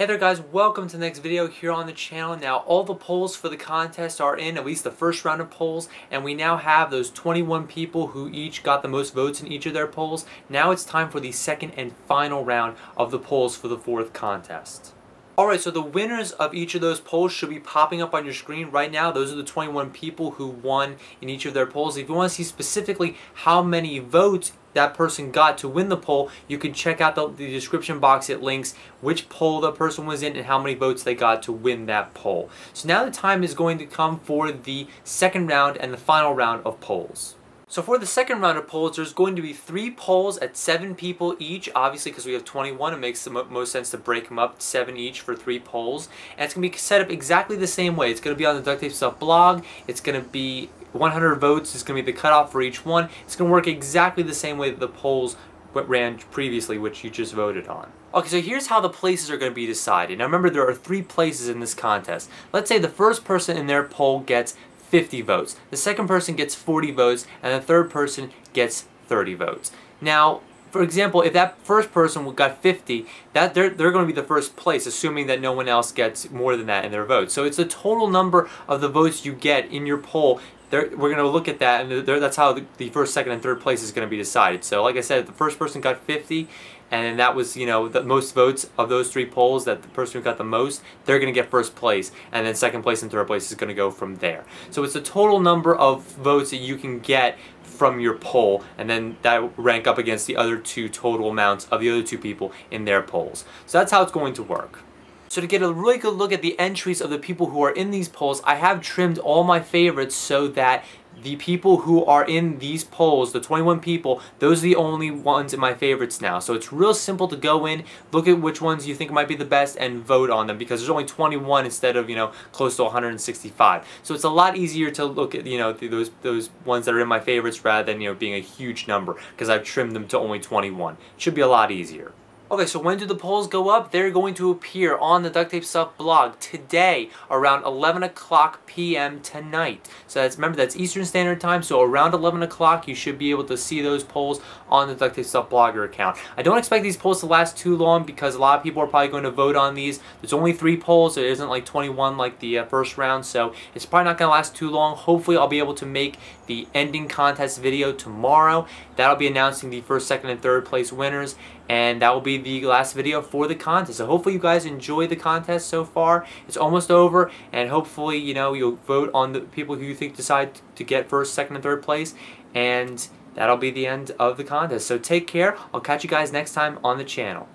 Hey there guys, welcome to the next video here on the channel. Now all the polls for the contest are in, at least the first round of polls, and we now have those 21 people who each got the most votes in each of their polls. Now it's time for the second and final round of the polls for the fourth contest. Alright, so the winners of each of those polls should be popping up on your screen right now. Those are the 21 people who won in each of their polls. If you want to see specifically how many votes that person got to win the poll, you can check out the description box. It links which poll the person was in and how many votes they got to win that poll. So now the time is going to come for the second round and the final round of polls. So for the second round of polls, there's going to be 3 polls at 7 people each. Obviously, because we have 21, it makes the most sense to break them up 7 each for 3 polls. And it's going to be set up exactly the same way. It's going to be on the DuctTapeStuff blog. It's going to be 100 votes is going to be the cutoff for each one. It's going to work exactly the same way that the polls ran previously, which you just voted on. Okay, so here's how the places are going to be decided. Now remember, there are 3 places in this contest. Let's say the first person in their poll gets 50 votes. The second person gets 40 votes, and the third person gets 30 votes. Now, for example, if that first person got 50, they're going to be the first place, assuming that no one else gets more than that in their votes. So it's the total number of the votes you get in your poll. We're going to look at that, and that's how the first, second, and third place is going to be decided. So like I said, if the first person got 50, and that was, you know, the most votes of those 3 polls, that the person who got the most, they're going to get first place, and then second place and third place is going to go from there. So it's the total number of votes that you can get from your poll, and then that rank up against the other 2 total amounts of the other 2 people in their polls. So that's how it's going to work. So to get a really good look at the entries of the people who are in these polls, I have trimmed all my favorites so that the people who are in these polls, the 21 people, those are the only ones in my favorites now. So it's real simple to go in, look at which ones you think might be the best, and vote on them, because there's only 21 instead of, you know, close to 165. So it's a lot easier to look at, you know, those ones that are in my favorites rather than, you know, being a huge number, because I've trimmed them to only 21. It should be a lot easier. Okay, so when do the polls go up? They're going to appear on the DuctTapeStuff blog today around 11 o'clock p.m. tonight. So remember, that's Eastern Standard Time, so around 11 o'clock you should be able to see those polls on the DuctTapeStuff blogger account. I don't expect these polls to last too long because a lot of people are probably going to vote on these. There's only 3 polls, so it isn't like 21 like the first round, so it's probably not going to last too long. Hopefully I'll be able to make the ending contest video tomorrow. That'll be announcing the first, second, and third place winners, and that will be the last video for the contest. So hopefully you guys enjoy the contest so far. It's almost over, and hopefully, you know, you'll vote on the people who you think decide to get first, second, and third place, and that'll be the end of the contest. So take care. I'll catch you guys next time on the channel.